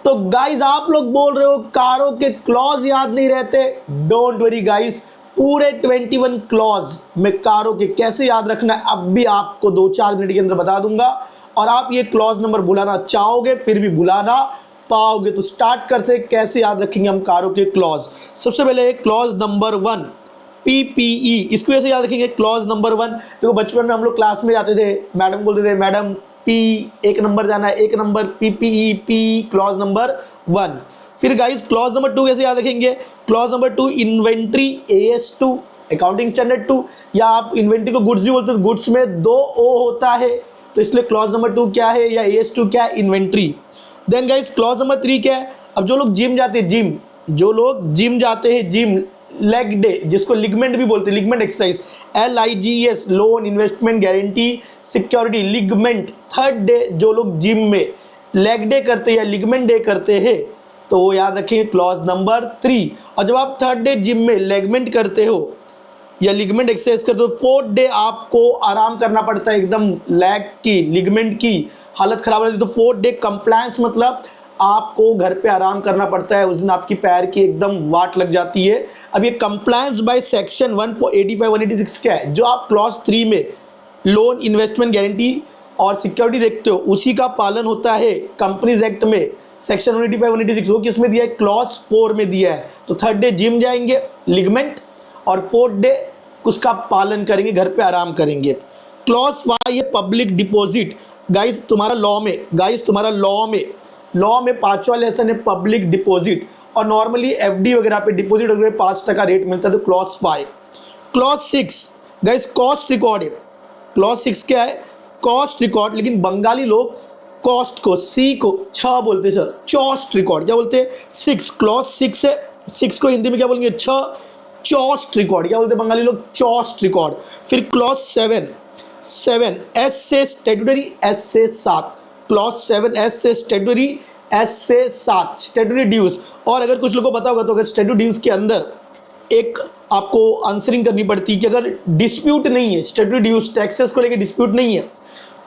तो गाइज आप लोग बोल रहे हो कारों के क्लॉज याद नहीं रहते, डोंट वरी गाइज, पूरे 21 क्लॉज में कारों के कैसे याद रखना है अब भी आपको 2-4 मिनट के अंदर बता दूंगा। और आप ये क्लॉज नंबर बुलाना चाहोगे फिर भी बुला ना पाओगे। तो स्टार्ट करते कैसे याद रखेंगे हम कारों के क्लॉज। सबसे पहले क्लॉज नंबर 1 PPE, इसको ऐसे याद रखेंगे। क्लॉज नंबर 1 देखो बचपन में हम लोग क्लास में जाते थे, मैडम बोलते थे मैडम P 1 नंबर जाना है, 1 number PPE P clause number 1। फिर गाइस क्लॉज नंबर 2 कैसे याद रखेंगे। Clause number 2 inventory AS2 accounting standard 2, या आप इन्वेंट्री को गुड्स भी बोलते हो, गुड्स में 2 O होता है तो इसलिए क्लॉज नंबर 2 क्या है या AS2 क्या है, inventory. Then guys clause number 3 क्या है। अब जो लोग जिम जाते हैं, जो लोग जिम जाते हैं, जिम लेग डे जिसको लिगमेंट भी बोलते हैं, ligament exercise LIGS, loan investment guarantee security ligament. Third day जो लोग जिम में लेग डे करते हैं या लिगमेंट डे करते हैं तो वो याद रखेंगे क्लॉज नंबर 3। और जब आप थर्ड डे जिम में लेगमेंट करते हो या लिगमेंट एक्सरसाइज करते हो, फोर्थ डे आपको आराम करना पड़ता है, एकदम लेग की लिगमेंट की हालत खराब रहती है, तो फोर्थ डे कंप्लायंस मतलब आपको घर पे आराम करना पड़ता है। उस दिन आपकी पैर की एकदम वाट लग जाती है। अब ये कंप्लायंस बाय सेक्शन 185-186 क्या है, जो आप क्लॉज 3 में लोन इन्वेस्टमेंट गारंटी और सिक्योरिटी देखते हो उसी का पालन होता है कंपनीज एक्ट में सेक्शन 185-186। वो किस में दिया है, क्लॉज 4 में दिया है। तो थर्ड डे जिम जाएंगे लिगमेंट और फोर्थ डे उसका पालन करेंगे, घर पे आराम करेंगे। क्लॉज 5 है पब्लिक डिपॉजिट। गाइस तुम्हारा लॉ में 5वां लेसन है पब्लिक डिपॉजिट, और नॉर्मली FD वगैरह पे डिपॉजिट वगैरह 5% रेट मिलता है, तो clause 5। Clause 6 guys cost record है। क्लॉज 6 क्या है, कॉस्ट रिकॉर्ड, लेकिन बंगाली लोग कॉस्ट को C को छ बोलते हैं सर, चॉस्ट रिकॉर्ड क्या बोलते हैं 6। क्लॉज 6 है, 6 को हिंदी में क्या बोलेंगे छ, चॉस्ट रिकॉर्ड क्या बोलते हैं बंगाली लोग, चॉस्ट रिकॉर्ड। फिर क्लॉज 7 S से स्टैट्यूटरी, S से 7। क्लॉज 7 S से स्टैट्यूटरी, S से 7 स्टैट्यूटरी ड्यूज। और अगर कुछ लोगों को पता होगा तो अगर स्टैट्यूटरी ड्यूज के अंदर एक आपको आंसरिंग करनी पड़ती है कि अगर डिस्प्यूट नहीं है, स्टैट्यूटरी ड्यूज टैक्सेस को लेकर डिस्प्यूट नहीं है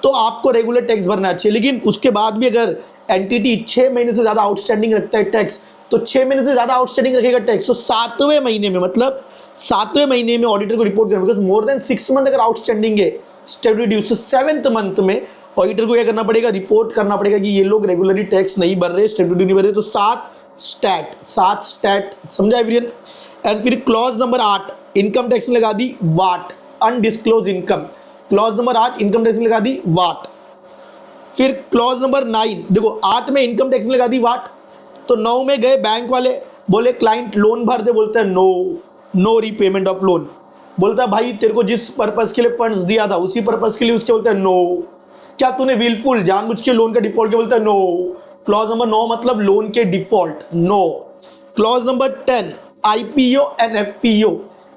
तो आपको रेगुलर टैक्स भरना चाहिए। लेकिन उसके बाद भी अगर एंटिटी 6 महीने से ज़्यादा आउटस्टैंडिंग रखता है टैक्स, तो 6 महीने से ज़्यादा आउटस्टैंडिंग रखेगा टैक्स, तो 7वें महीने में, मतलब 7वें महीने में ऑडिटर को रिपोर्ट करना, बिकॉज मोर देन 6 मंथ अगर आउटस्टैंडिंग है स्टैट्यूटरी ड्यूज, तो 7th मंथ में ऑडिटर को क्या करना पड़ेगा, रिपोर्ट करना पड़ेगा कि ये लोग रेगुलरली टैक्स नहीं भर रहे, स्टैट्यूटरी नहीं भर रहे। तो 7 स्टैट समझा एवरीवन। एंड फिर क्लॉज नंबर 8 इनकम टैक्स में लगा दी what, undisclosed income. Clause number 8 income tax में लगा दी वाट। फिर क्लॉज नंबर 9 देखो 8 में इनकम टैक्स में लगा दी वाट, तो 9 में गए बैंक वाले, बोले क्लाइंट लोन भर दे, बोलता है नो रीपेमेंट ऑफ लोन। बोलता है भाई तेरे को जिस पर्पस के लिए फंड्स दिया था उसी पर्पस के लिए, उसके बोलता है नो। क्या तूने विलफुल जानबूझ के लोन का डिफॉल्ट किया, बोलता है नो। क्लॉज नंबर 9 मतलब लोन के default, no. Clause number 10 IPO and FPO।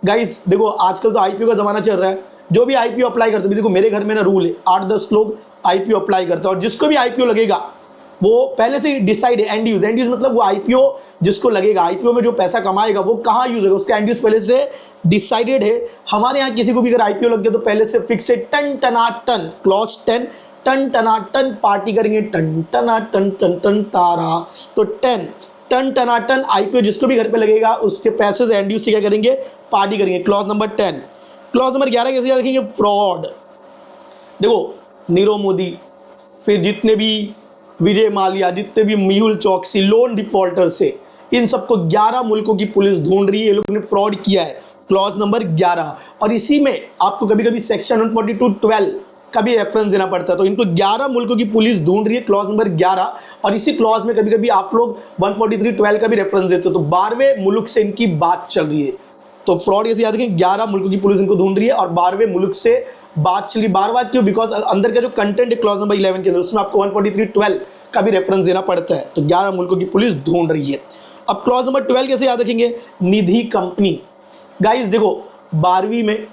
Guys देखो आजकल तो IPO का जमाना चल रहा है, जो भी IPO अप्लाई करते हैं, देखो मेरे घर में ना रूल है 8-10 लोग IPO अप्लाई करते हैं, और जिसको भी IPO लगेगा वो पहले से डिसाइड है, एंड यूज मतलब वो IPO जिसको लगेगा, IPO में जो पैसा कमाएगा वो कहाँ यूज होगा उसका एंड यूज पहले से डिसाइडेड है। हमारे यहाँ किसी को भी अगर IPO लग गया तो पहले से फिक्स है, टन टनाटन। क्लॉज 10 टन टनाटन पार्टी करेंगे, टन टनाटन टन टन तारा। तो 10 टन टनाटन IPO जिसको भी घर पे लगेगा उसके पैसे से एंड यूज से क्या करेंगे, पार्टी करेंगे। Clause number 10। क्लॉज नंबर 11 कैसे याद रखेंगे, फ्रॉड। देखो नीरव मोदी, फिर जितने भी विजय माल्या, जितने भी मेहुल चौकसी लोन डिफॉल्टर से, इन सबको 11 मुल्कों की पुलिस ढूंढ रही है, ये लोगों ने फ्रॉड किया है। Clause number 11। और इसी में आपको कभी कभी सेक्शन 142(12) का भी रेफरेंस देना पड़ता है, तो इनको 11 मुल्कों की पुलिस ढूंढ रही है, क्लॉज नंबर 11। और इसी क्लॉज में कभी कभी आप लोग 143(12) का भी रेफरेंस देते हो, तो 12वें मुल्क से इनकी बात चल रही है। तो फ्रॉड ऐसे याद रखें, 11 मुल्कों की पुलिस इनको ढूंढ रही है और 12वें मुल्क से बात चली। बार क्यों, बिकॉज अंदर का जो कंटेंट है क्लॉज नंबर 11 के अंदर उसमें आपको 143(12) का भी रेफरेंस देना पड़ता है, तो 11 मुल्कों की पुलिस ढूंढ रही है। अब क्लॉज नंबर 12 कैसे याद रखेंगे, निधि कंपनी। गाइस देखो 12वीं में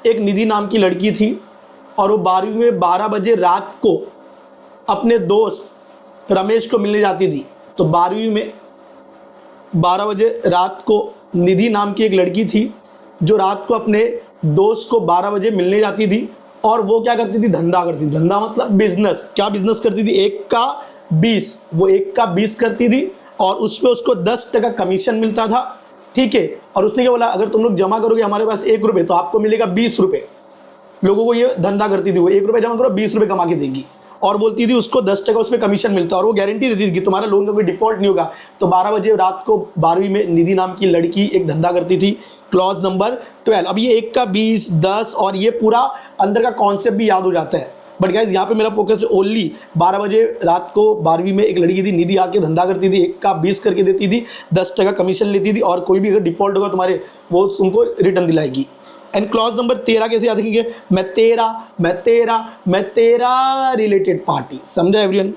एक निधि नाम की लड़की थी और वो 12वीं में 12 बजे रात को अपने दोस्त रमेश को मिलने जाती थी। तो 12वीं में 12 बजे रात को निधि नाम की एक लड़की थी जो रात को अपने दोस्त को 12 बजे मिलने जाती थी, और वो क्या करती थी, धंधा करती थी। धंधा मतलब बिजनेस। क्या बिजनेस करती थी, एक का 20, वो 1 का 20 करती थी और उस पर उसको 10% कमीशन मिलता था, ठीक है। और उसने क्या बोला, अगर तुम लोग जमा करोगे हमारे पास 1 रुपये तो आपको मिलेगा 20 रुपये। लोगों को ये धंधा करती थी, वो 1 रुपये जमा करो 20 रुपये कमा के देगी, और बोलती थी उसको 10% उस पर कमीशन मिलता है, और वो गारंटी देती थी कि तुम्हारा लोन का कोई डिफॉल्ट नहीं होगा। तो 12 बजे रात को 12वीं में निधि नाम की लड़की एक धंधा करती थी, क्लॉज नंबर 12। अब ये 1 का 20, 10 और ये पूरा अंदर का कॉन्सेप्ट भी याद हो जाता है। बट गाइज यहाँ पे मेरा फोकस है ओनली 12 बजे रात को 12वीं में एक लड़की थी, निधि आके धंधा करती थी, 1 का 20 करके देती थी, 10% कमीशन लेती थी, और कोई भी अगर डिफॉल्ट होगा तुम्हारे वो तुमको रिटर्न दिलाएगी। एंड क्लॉज नंबर 13 कैसे याद रखेंगे, मैं तेरा रिलेटेड पार्टी, समझा everyone.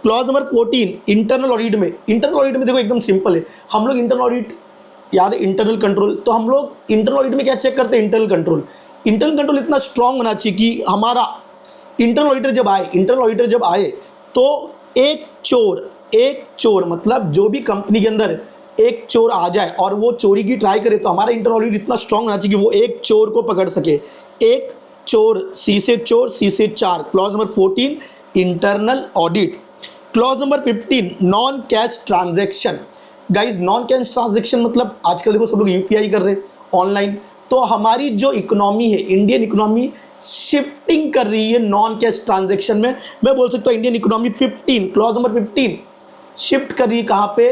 Clause number 14 internal audit में, देखो एकदम सिंपल है। हम लोग इंटरनल ऑडिट याद है, इंटरनल कंट्रोल, तो हम लोग इंटरनल ऑडिट में क्या चेक करते हैं, इंटरनल कंट्रोल इतना स्ट्रांग होना चाहिए कि हमारा इंटरनल ऑडिटर जब आए तो एक चोर मतलब जो भी कंपनी के अंदर एक चोर आ जाए और वो चोरी की ट्राई करे, तो हमारा इंटरनल ऑडिट इतना स्ट्रांग होना चाहिए कि वो एक चोर को पकड़ सके। एक चोर, सी से 4। Clause number 14 internal audit. Clause number 15 non cash transaction. Guys non cash transaction मतलब आजकल देखो सब लोग यूपीआई कर रहे हैं ऑनलाइन, तो हमारी जो इकोनॉमी है, इंडियन इकोनॉमी शिफ्टिंग कर रही है नॉन कैश ट्रांजैक्शन में। मैं बोल सकता हूँ Indian economy 15, clause number 15 shift कर रही है कहाँ पे,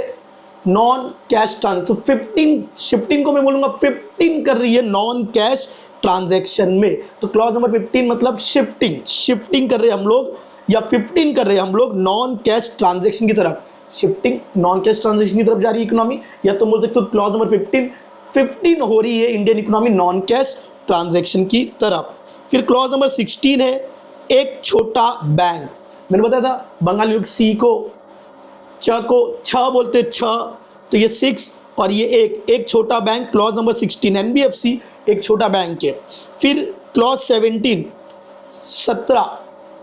नॉन कैश ट्रांजैक्शन। तो 15 शिफ्टिंग को मैं बोलूंगा 15 कर रही है नॉन कैश ट्रांजैक्शन में। तो क्लॉज नंबर 15 मतलब शिफ्टिंग कर रहे हैं हम लोग, या 15 कर रहे हैं हम लोग नॉन कैश ट्रांजैक्शन की तरफ। शिफ्टिंग नॉन कैश ट्रांजैक्शन की तरफ जा रही है इकोनॉमी, या तुम बोल सकते हो क्लॉज नंबर 15 हो रही है Indian economy non cash transaction की तरफ। फिर क्लॉज नंबर 16 है एक छोटा बैंक। मैंने बताया था बंगाली लोग सी को छ बोलते, तो ये 6 और ये एक छोटा बैंक, क्लॉज नंबर 16 एनबीएफसी एक छोटा बैंक है। फिर क्लॉज 17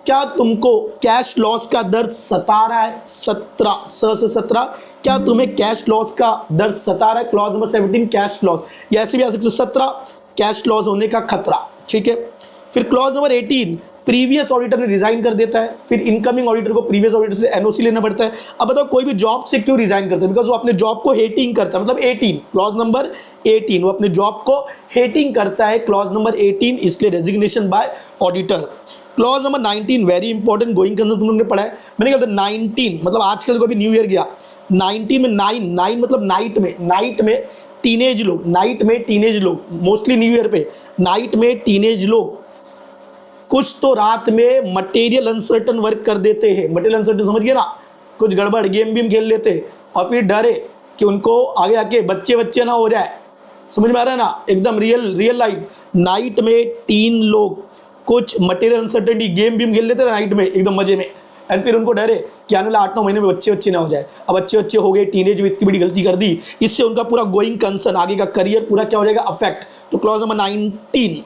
क्या तुमको कैश लॉस का दर्द सता रहा है, 17 क्या तुम्हें कैश लॉस का दर्द सता रहा है, क्लॉज नंबर 17 कैश लॉस, या ऐसे भी आ सकते 17 कैश लॉस होने का खतरा, ठीक है। फिर क्लॉज नंबर 18 प्रीवियस ऑडिटर ने रिजाइन कर देता है, फिर इनकमिंग ऑडिटर को प्रीवियस ऑडिटर से एनओसी लेना पड़ता है। अब बताओ कोई भी जॉब से क्यों रिजाइन करता है, बिकॉज वो अपने जॉब को हेटिंग करता है, मतलब 18 क्लॉज नंबर 18 वो अपने जॉब को हेटिंग करता है, क्लॉज नंबर 18 इसलिए resignation bye auditor. Clause number 19 very important, going concern तुम लोगों ने पढ़ा है, मैंने कहा था 19 मतलब आजकल को भी न्यू ईयर गया, 19 में 9 मतलब नाइट में टीनेज लोग मोस्टली न्यू ईयर पे नाइट में टीनेज लोग कुछ तो रात में मटेरियल अनसर्टन वर्क कर देते हैं। मटेरियल अनसर्टन समझ गए ना, कुछ गड़बड़ गेम खेल लेते हैं और फिर डरे कि उनको आगे आके बच्चे ना हो जाए, समझ में आ रहा है ना, एकदम रियल लाइफ। नाइट में टीन लोग कुछ मटेरियल अनसर्टनिटी गेम खेल लेते हैं नाइट में एकदम मजे में, एंड फिर उनको डरे कि आने वाले 8-9 महीने में बच्चे ना हो जाए। अब बच्चे हो गए, टीनेज में इतनी बड़ी गलती कर दी, इससे उनका पूरा गोइंग कंसर्न आगे का करियर पूरा क्या हो जाएगा, अफेक्ट। तो clause number 19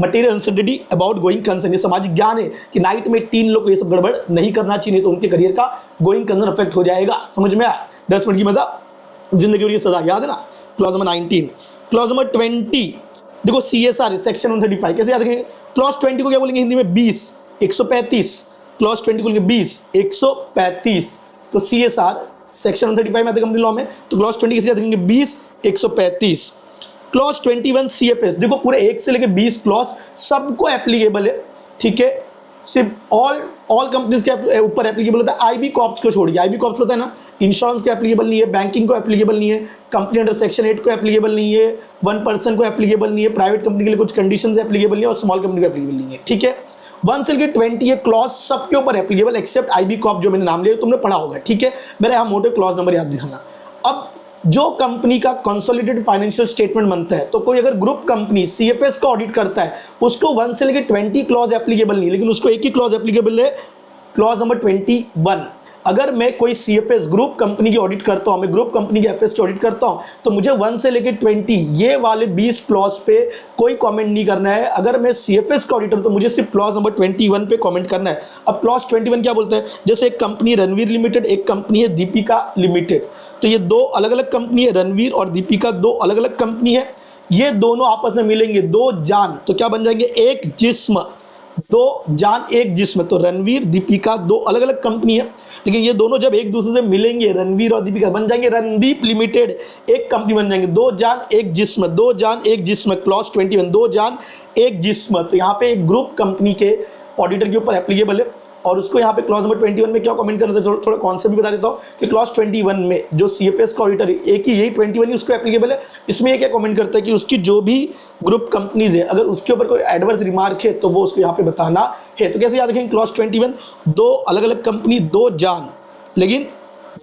material uncertainty about going concern, ये सामाजिक ज्ञान है कि नाइट में 3 लोग को ये सब गड़बड़ नहीं करना चाहिए, तो उनके करियर का गोइंग कंसर्न अफेक्ट हो जाएगा। समझ में आया, 10 मिनट की मजा जिंदगी की सजा, याद है ना। Clause number 19। क्लॉज नंबर 20 देखो CSR सेक्शन 135 कैसे याद रखेंगे, क्लॉज 20 को क्या बोलेंगे हिंदी में 20 135, क्लॉज 20 को बोलेंगे 20 135, तो CSR सेक्शन 135 में आते कंपनी लॉ में, तो क्लॉज 20 कैसे याद रखेंगे 20 135। क्लॉज 21 CFS देखो पूरे 1 से लेके 20 क्लॉज सबको एप्लीकेबल है, ठीक है, सिर्फ ऑल कंपनीज के ऊपर एप्लीकेबल होता है, IB कॉर्प्स को छोड़ के। IB कॉर्प्स होता है ना, इंश्योरेंस को एप्लीकेबल नहीं है, बैंकिंग को एप्लीकेबल नहीं है, कंपनी अंडर सेक्शन 8 को एप्लीकेबल नहीं है, 1 पर्सन को एप्लीकेबल नहीं है, प्राइवेट कंपनी के लिए कुछ कंडीशंस एप्लीकेबल नहीं है, और स्मॉल कंपनी को एप्लीकेबल नहीं है, ठीक है। 1 से लेके 20 ये क्लॉज सबके ऊपर एप्लीकेबल एक्सेप्ट IB कॉर्प जो मैंने नाम लिया तुमने पढ़ा होगा, ठीक है। मेरा यहाँ मोटे क्लॉज नंबर याद दिखाना। अब जो कंपनी का कंसोलिडेटेड फाइनेंशियल स्टेटमेंट बनता है, तो कोई अगर ग्रुप कंपनी CFS का ऑडिट करता है, उसको 1 से लेके 20 क्लॉज एप्लीकेबल नहीं, लेकिन उसको एक ही क्लॉज एप्लीकेबल है, क्लॉज नंबर 21। अगर मैं कोई CFS ग्रुप कंपनी की ऑडिट करता हूं, मैं ग्रुप कंपनी की FS की ऑडिट करता हूं, तो मुझे 1 से लेके 20 ये वाले 20 क्लॉज पे कोई कमेंट नहीं करना है। अगर मैं CFS का ऑडिटर तो मुझे सिर्फ क्लॉज नंबर 21 पे कमेंट करना है। अब क्लॉज 21 क्या बोलता है, जैसे एक कंपनी रणवीर लिमिटेड, एक कंपनी है दीपिका लिमिटेड, तो ये 2 अलग अलग कंपनी है, रणवीर और दीपिका 2 अलग अलग कंपनी है, ये दोनों आपस में मिलेंगे, 2 जान, तो क्या बन जाएंगे, एक जिस्म। दो जान एक जिस्म, तो रणवीर दीपिका दो अलग अलग कंपनी है, लेकिन ये दोनों जब एक दूसरे से मिलेंगे, रणवीर और दीपिका बन जाएंगे रणदीप लिमिटेड, एक कंपनी बन जाएंगे। दो जान एक जिस्म, दो जान एक जिस्म, क्लॉज 21 दो जान एक जिस्म। तो यहाँ पे एक ग्रुप कंपनी के ऑडिटर के ऊपर एप्लीकेबल है। और उसको यहाँ पे क्लॉज नंबर 21 में क्या कमेंट करते हैं, थोड़ा कॉन्सेप्ट भी बता देता हूँ कि क्लॉज 21 में जो CFS का ऑडिटर है, एक ही यही 21 ही उसको एप्लीकेबल है। इसमें ये क्या कमेंट करता है कि उसकी जो भी ग्रुप कंपनीज है, अगर उसके ऊपर कोई एडवर्स रिमार्क है तो वो उसको यहाँ पे बताना है। तो कैसे याद रखेंगे, क्लॉज 21 दो अलग अलग कंपनी दो जान, लेकिन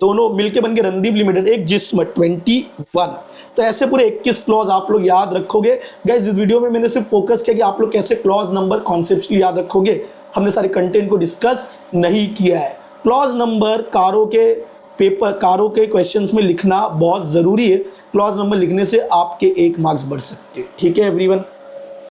दोनों मिलके बन के रणदीप लिमिटेड एक जिस्म 21। तो ऐसे पूरे 21 क्लॉज आप लोग याद रखोगे। गाइस इस वीडियो में मैंने सिर्फ फोकस किया कि आप लोग कैसे क्लॉज नंबर कॉन्सेप्ट याद रखोगे, हमने सारे कंटेंट को डिस्कस नहीं किया है। क्लॉज नंबर कारों के क्वेश्चंस में लिखना बहुत ज़रूरी है। क्लॉज नंबर लिखने से आपके 1 मार्क्स बढ़ सकते हैं। ठीक है एवरीवन।